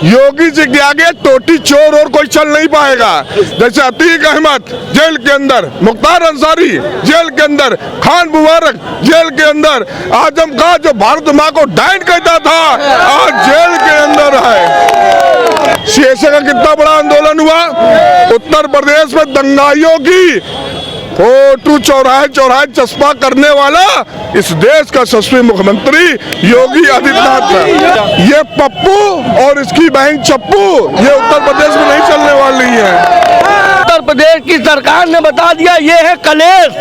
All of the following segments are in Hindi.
योगी जी के आगे टोटी चोर और कोई चल नहीं पाएगा। जैसे अतीक अहमद जेल के अंदर, मुख्तार अंसारी जेल के अंदर, खान मुबारक जेल के अंदर, आजम खां जो भारत माँ को डायन कहता था आज जेल के अंदर है। सीएए का कितना बड़ा आंदोलन हुआ। उत्तर प्रदेश में दंगाइयों की फोटो चौराहे चौराहे चस्पा करने वाला इस देश का यशस्वी मुख्यमंत्री योगी आदित्यनाथ है। ये पप्पू और इसकी बहन चप्पू ये उत्तर प्रदेश में नहीं चलने वाली है। उत्तर प्रदेश की सरकार ने बता दिया ये है कलेश,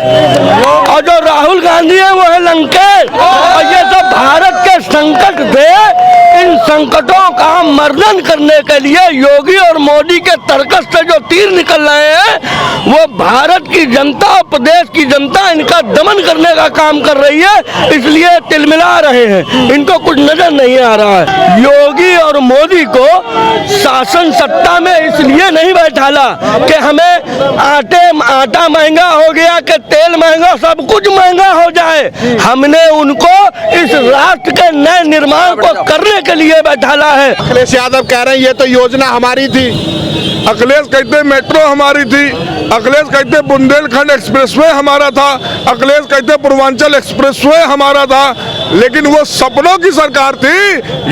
और जो राहुल गांधी है वो है लंकेश। और ये सब भारत के संकट थे, इन संकटों का मर्दन करने के लिए योगी और मोदी के तर्कस से जो तीर निकल रहे हैं वो भारत की जनता और प्रदेश की जनता इनका दमन करने का काम कर रही है, इसलिए तिलमिला रहे हैं। इनको कुछ नजर नहीं आ रहा है। योगी और मोदी को शासन सत्ता में इसलिए नहीं बैठाला कि हमें आटा महंगा हो गया कि तेल महंगा, सब कुछ महंगा हो जाए। हमने उनको इस राष्ट्र के नए निर्माण को करने के लिए बैठाला है। अखिलेश यादव कह रहे हैं ये तो योजना हमारी थी। अखिलेश कहते मेट्रो हमारी थी, अखिलेश कहते बुंदेलखंड एक्सप्रेसवे हमारा था, अखिलेश कहते पूर्वांचल एक्सप्रेसवे हमारा था, लेकिन वो सपनों की सरकार थी,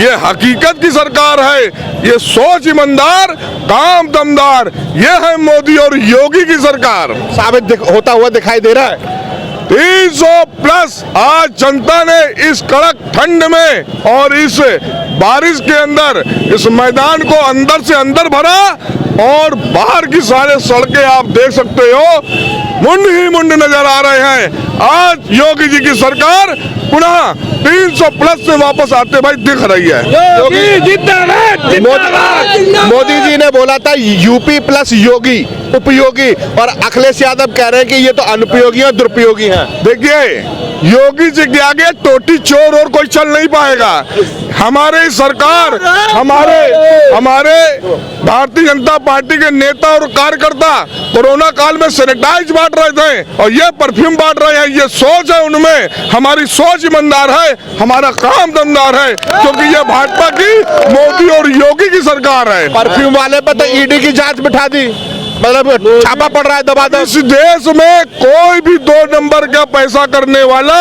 ये हकीकत की सरकार है। ये सोच ईमानदार, काम दमदार, ये है मोदी और योगी की सरकार। साबित होता हुआ दिखाई दे रहा है। 300 प्लस आज जनता ने इस कड़क ठंड में और इस बारिश के अंदर इस मैदान को अंदर से अंदर भरा, और बाहर की सारे सड़कें आप देख सकते हो मुंड ही मुंड नजर आ रहे हैं। आज योगी जी की सरकार पुनः 300 प्लस से वापस आते भाई दिख रही है। मोदी जी ने बोला था यूपी प्लस योगी उपयोगी, और अखिलेश यादव कह रहे हैं कि ये तो अनुपयोगी और दुरुपयोगी हैं। देखिए योगी जी के आगे टोटी चोर और कोई चल नहीं पाएगा। हमारी सरकार, हमारे भारतीय जनता पार्टी के नेता और कार्यकर्ता कोरोना काल में सैनिटाइज बांट रहे थे और ये परफ्यूम बांट रहे हैं। ये सोच है उनमें, हमारी सोच ईमानदार है, हमारा काम दमदार है, क्योंकि ये भाजपा की, मोदी और योगी की सरकार है। परफ्यूम वाले पर तो ईडी की जांच बिठा दी, मतलब छापा पड़ रहा है दबा दो। इस देश में कोई भी 2 नंबर का पैसा करने वाला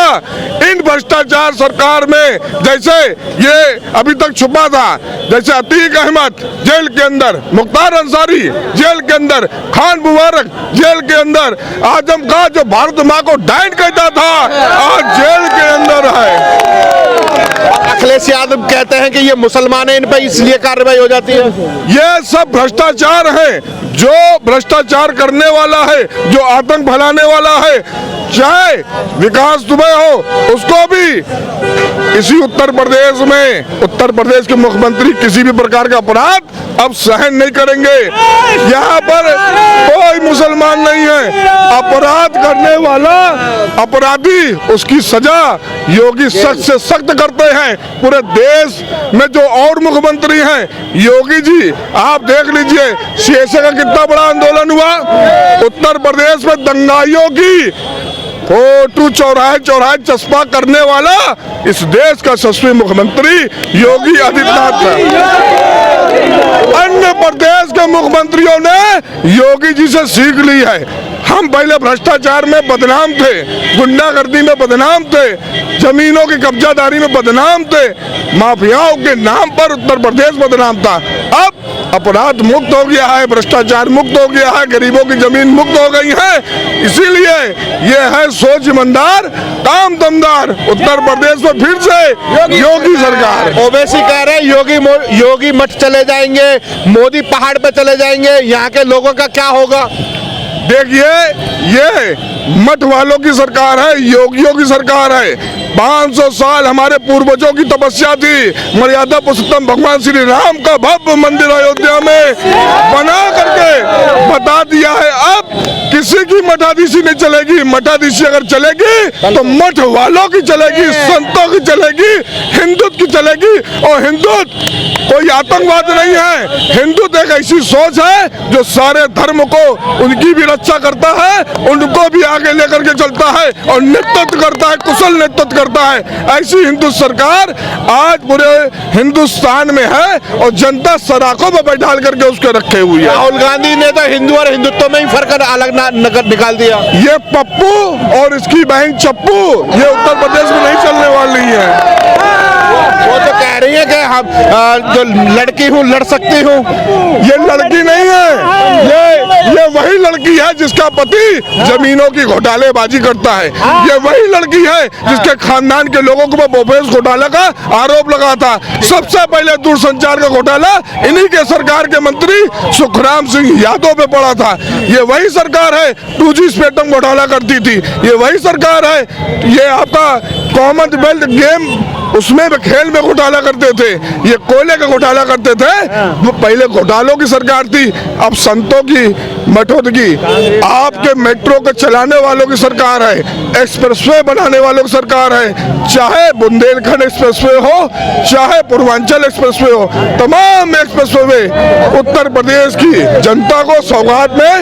इन भ्रष्टाचार सरकार में, जैसे ये अभी तक छुपा था, जैसे अतीक अहमद जेल के अंदर, मुख्तार अंसारी जेल के अंदर, खान मुबारक जेल के अंदर, आजम खां जो भारत माँ को डायन कहता था आज जेल के अंदर है। अखिलेश यादव कहते हैं कि ये मुसलमान है, इन पर इसलिए कार्रवाई हो जाती है। ये सब भ्रष्टाचार है। जो भ्रष्टाचार करने वाला है, जो आतंक फैलाने वाला है, चाहे विकास दुबे हो, उसको भी इसी उत्तर प्रदेश में, उत्तर प्रदेश के मुख्यमंत्री किसी भी प्रकार का अपराध अब सहन नहीं करेंगे। यहाँ पर कोई मुसलमान नहीं है। अपराध करने वाला अपराधी, उसकी सजा योगी सख्त से सख्त करते हैं। पूरे देश में जो और मुख्यमंत्री हैं, योगी जी आप देख लीजिए सीएए का कितना बड़ा आंदोलन हुआ। उत्तर प्रदेश में दंगाइयों की फोटो चौराहे चौराहे चस्पा करने वाला इस देश का यशस्वी मुख्यमंत्री योगी आदित्यनाथ है। अन्य प्रदेश के मुख्यमंत्रियों ने योगी जी से सीख ली है। हम पहले भ्रष्टाचार में बदनाम थे, गुंडागर्दी में बदनाम थे, जमीनों की कब्जादारी में बदनाम थे, माफियाओं के नाम पर उत्तर प्रदेश बदनाम था। अब अपराध मुक्त हो गया है, भ्रष्टाचार मुक्त हो गया है, गरीबों की जमीन मुक्त हो गई है। इसीलिए ये है सोच ईमानदार, काम दमदार उत्तर प्रदेश में फिर से योगी सरकार। ओवैसी कह रहे हैं योगी मठ चले जाएंगे, मोदी पहाड़ पे चले जाएंगे, यहाँ के लोगों का क्या होगा? देखिए ये मठ वालों की सरकार है, योगियों की सरकार है। 500 साल हमारे पूर्वजों की तपस्या थी। मर्यादा पुरुषोत्तम भगवान श्री राम का भव्य मंदिर अयोध्या में बना करके बता दिया है। अब किसी की मठाधीशी नहीं चलेगी। मठाधीशी अगर चलेगी तो मठ वालों की चलेगी, संतों की चलेगी, हिंदुत्व की चलेगी। और हिंदुत्व कोई आतंकवाद नहीं है। हिंदुत्व एक ऐसी सोच है जो सारे धर्म को, उनकी भी अच्छा करता है उनको भी आगे लेकर के चलता है और नेतृत्व करता है, कुशल नेतृत्व करता है। ऐसी हिंदू सरकार आज पूरे हिंदुस्तान में है और जनता सराखों पर बैठाल करके उसके रखे हुई है। राहुल गांधी ने तो हिंदू और हिंदुत्व में ही फर्क अलग निकाल दिया। ये पप्पू और इसकी बहन चप्पू ये उत्तर प्रदेश में नहीं चलने वाली है। वो तो कह रही है कि हम जो लड़की हूँ लड़ सकती हूँ। ये लड़की नहीं है, ये वही लड़की है जिसका पति जमीनों की घोटालेबाजी करता है। ये वही लड़की है जिसके खानदान के लोगों को बोफेस घोटाला का आरोप लगा था। सबसे पहले दूरसंचार का घोटाला इन्हीं के सरकार के मंत्री सुखराम सिंह यादव पे पड़ा था। ये वही सरकार है 2G स्पेक्ट्रम घोटाला करती थी। ये वही सरकार है, ये आपका कॉमनवेल्थ गेम उसमें भी खेल में घोटाला करते थे। ये कोयले का घोटाला करते थे। वो पहले घोटालों की सरकार थी, अब संतों की मठों की। आपके मेट्रो को चलाने वालों की सरकार है, एक्सप्रेसवे बनाने वालों की सरकार है। चाहे बुंदेलखंड एक्सप्रेसवे हो, चाहे पूर्वांचल एक्सप्रेसवे हो, तमाम एक्सप्रेसवे उत्तर प्रदेश की जनता को सौगात में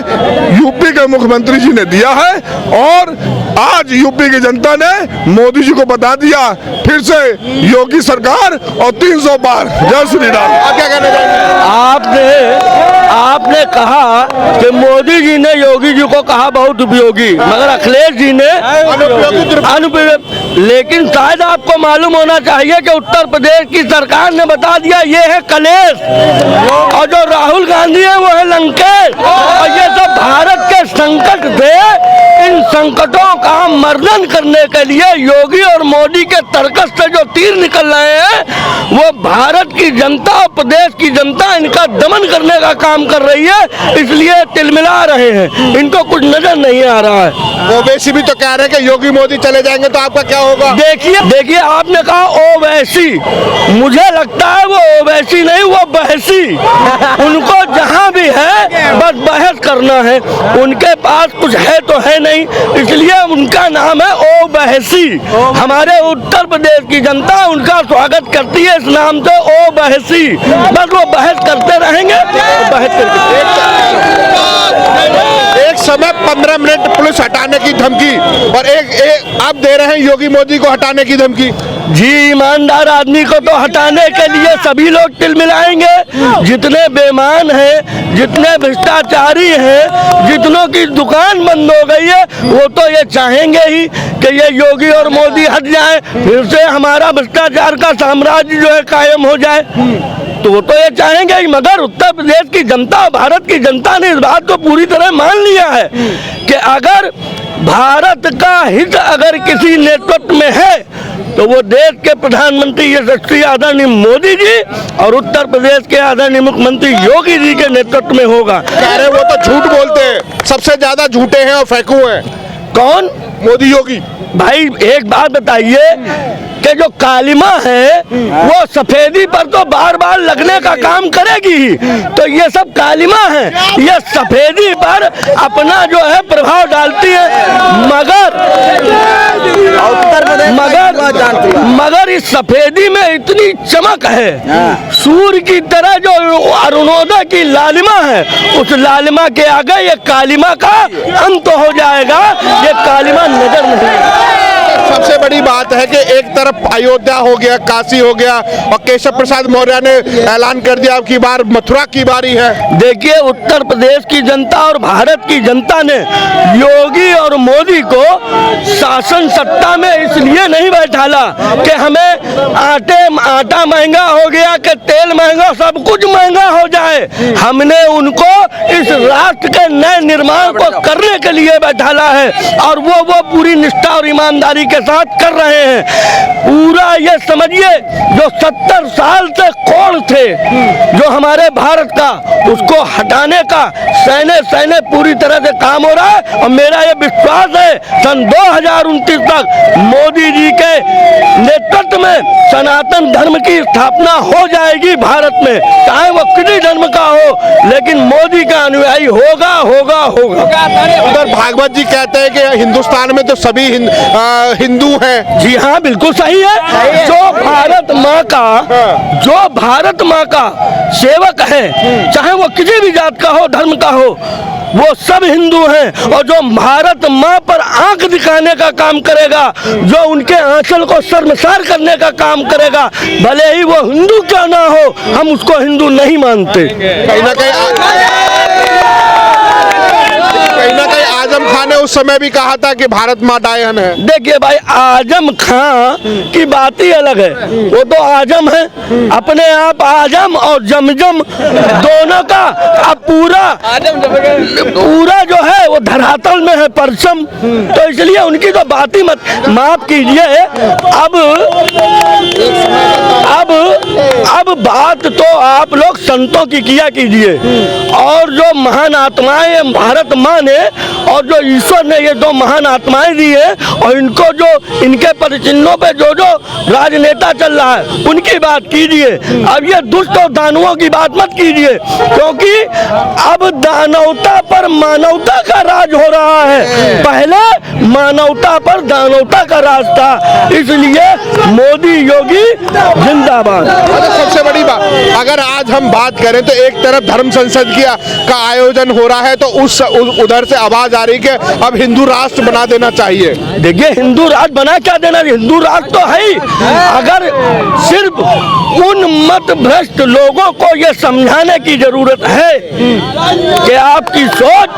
यूपी के मुख्यमंत्री जी ने दिया है। और आज यूपी की जनता ने मोदी जी को बता दिया फिर से योगी सरकार और 300 पार। जय श्री राम। आप क्या कहना चाहेंगे? आपने कहा कि मोदी जी ने योगी जी को कहा बहुत उपयोगी, मगर अखिलेश जी ने अनुपयोगी। लेकिन शायद आपको मालूम होना चाहिए कि उत्तर प्रदेश की सरकार ने बता दिया ये है कलेश, और जो राहुल गांधी है वो है लंकेश। और ये सब भारत के संकट थे। इन संकटों का मर्दन करने के लिए योगी और मोदी के तर्कस से जो तीर निकल रहे हैं वो भारत की जनता और प्रदेश की जनता इनका दमन करने का काम कर रही है, इसलिए तिलमिला रहे हैं। इनको कुछ नजर नहीं आ रहा है। ओवैसी भी तो कह रहे हैं कि योगी मोदी चले जाएंगे तो आपका क्या होगा? देखिए आपने कहा ओवैसी, मुझे लगता है वो ओवैसी नहीं, वो बहसी। उनको जहां भी है बस बहस करना है, उनके पास कुछ है तो है नहीं, इसलिए उनका नाम है ओवैसी। हमारे उत्तर प्रदेश की जनता उनका स्वागत करती है इस नाम से ओवैसी। बस वो बहस करते रहेंगे, बहस करके। एक समय 15 मिनट पुलिस हटाने की धमकी और एक आप दे रहे हैं योगी मोदी को हटाने की धमकी। जी, ईमानदार आदमी को तो हटाने के लिए सभी लोग तिलमिलाएंगे। जितने बेईमान हैं, जितने भ्रष्टाचारी हैं, जितनों की दुकान बंद हो गई है, वो तो ये चाहेंगे ही कि ये योगी और मोदी हट जाए, फिर से हमारा भ्रष्टाचार का साम्राज्य जो है कायम हो जाए। तो वो तो ये चाहेंगे ही, मगर उत्तर प्रदेश की जनता, भारत की जनता ने इस बात को पूरी तरह मान लिया है कि अगर भारत का हित अगर किसी नेतृत्व में है तो वो देश के प्रधानमंत्री यशस्वी आदरणीय मोदी जी और उत्तर प्रदेश के आदरणीय मुख्यमंत्री योगी जी के नेतृत्व में होगा। कह रहे वो तो झूठ बोलते हैं, सबसे ज्यादा झूठे हैं और फेंकू हैं। कौन? मोदी योगी। भाई एक बात बताइए कि जो कालिमा है वो सफेदी पर तो बार बार लगने का काम करेगी ही, तो ये सब कालिमा है, ये सफेदी पर अपना जो है प्रभाव डालती है। मगर इस सफेदी में इतनी चमक है, सूर्य की तरह जो अरुणोदय की लालिमा है, उस लालिमा के आगे ये कालिमा का अंत हो जाएगा, ये कालिमा नजर नहीं। सबसे बड़ी बात है कि एक तरफ अयोध्या हो गया, काशी हो गया और केशव प्रसाद मौर्य ने ऐलान कर दिया अब की बार मथुरा की बारी है। देखिए उत्तर प्रदेश की जनता और भारत की जनता ने योगी और मोदी को शासन सत्ता में इसलिए नहीं बैठाला कि हमें आटा महंगा हो गया कि तेल महंगा, सब कुछ महंगा हो जाए। हमने उनको इस राष्ट्र के नए निर्माण को करने के लिए बैठाला है और वो पूरी निष्ठा और ईमानदारी के साथ कर रहे हैं। पूरा ये समझिए जो 70 साल से कोढ़ थे जो हमारे भारत का, उसको हटाने का सैने पूरी तरह से काम हो रहा है। और मेरा ये विश्वास है सन 2029 तक मोदी जी के नेतृत्व में सनातन धर्म की स्थापना हो जाएगी भारत में, चाहे वो किसी धर्म का हो, लेकिन मोदी का अनुयायी होगा। उधर भागवत जी कहते हैं कि हिंदुस्तान में तो सभी हिंदू हैं। जी हाँ, बिल्कुल सही है। जो भारत माँ का सेवक है, चाहे वो किसी भी जात का हो, धर्म का हो, वो सब हिंदू हैं। और जो भारत माँ पर आंख दिखाने का काम करेगा, जो उनके आंचल को शर्मसार करने का काम करेगा, भले ही वो हिंदू क्यों ना हो, हम उसको हिंदू नहीं मानते। कहीं ना कहीं आजम खान ने उस समय भी कहा था कि भारत माँ डायन है। देखिए भाई, आजम खां की बात ही अलग है। वो तो आजम है, अपने आप आजम और जमजम दोनों का अब पूरा जो है वो धरातल में है परचम। तो इसलिए उनकी तो बात ही मत, माफ कीजिए। अब बात तो आप लोग संतों की किया कीजिए, और जो महान आत्माएं भारत माँ ने और जो ईश्वर ने ये दो महान आत्माएं दी है, और इनको जो इनके परिचिन्हों पे जो राजनेता चल रहा है उनकी बात कीजिए। अब ये दुष्ट और दानवों की बात मत कीजिए, क्योंकि अब दानवता पर मानवता का राज हो रहा है। पहले मानवता पर दानवता का राज था। इसलिए मोदी योगी जिंदाबाद। सबसे बड़ी बात, अगर आज हम बात करें तो एक तरफ धर्म संसद का आयोजन हो रहा है, तो उधर से आवाज आ रही कि अब हिंदू राष्ट्र बना देना चाहिए। देखिए, हिंदू राष्ट्र बना क्या देना, हिंदू राष्ट्र तो है ही। अगर सिर्फ उन मत भ्रष्ट लोगों को ये समझाने की जरूरत है कि आपकी सोच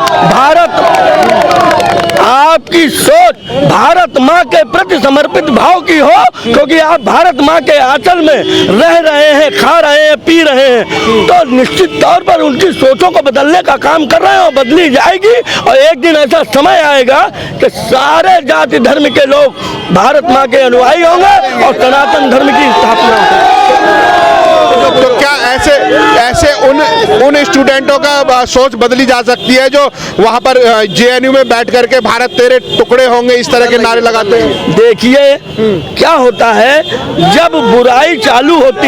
भारत माँ के प्रति समर्पित भाव की हो, क्योंकि आप भारत माँ के आंचल में रह रहे हैं, खा रहे हैं, पी रहे हैं, तो निश्चित तौर पर उनकी सोचों को बदलने का काम कर रहे हैं, और बदली जाएगी। और एक दिन ऐसा समय आएगा कि सारे जाति धर्म के लोग भारत माँ के अनुयायी होंगे और सनातन धर्म की स्थापना होगी। तो क्या ऐसे उन स्टूडेंटों का सोच बदली जा सकती है जो वहां पर जेएनयू में बैठ करके भारत तेरे टुकड़े होंगे इस तरह के नारे लगाते हैं? देखिए, क्या होता है, जब बुराई चालू होती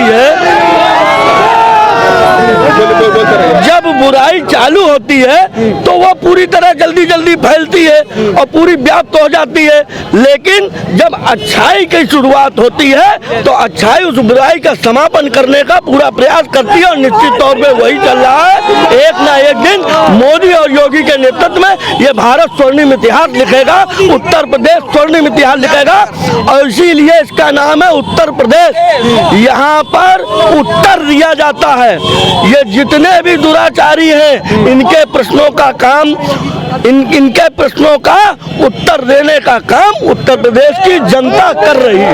है, तो वो पूरी तरह जल्दी फैलती है और पूरी व्याप्त हो जाती है। लेकिन जब अच्छाई की शुरुआत होती है, तो अच्छाई उस बुराई का समापन करने का पूरा प्रयास करती है, और निश्चित तौर पे वही चल रहा है। एक ना एक दिन मोदी और योगी के नेतृत्व में ये भारत स्वर्णिम इतिहास लिखेगा, उत्तर प्रदेश स्वर्णिम इतिहास लिखेगा, और इसीलिए इसका नाम है उत्तर प्रदेश। यहाँ पर उत्तर दिया जाता है। ये जितने भी दुराचारी हैं, इनके प्रश्नों का उत्तर देने का काम उत्तर प्रदेश की जनता कर रही है।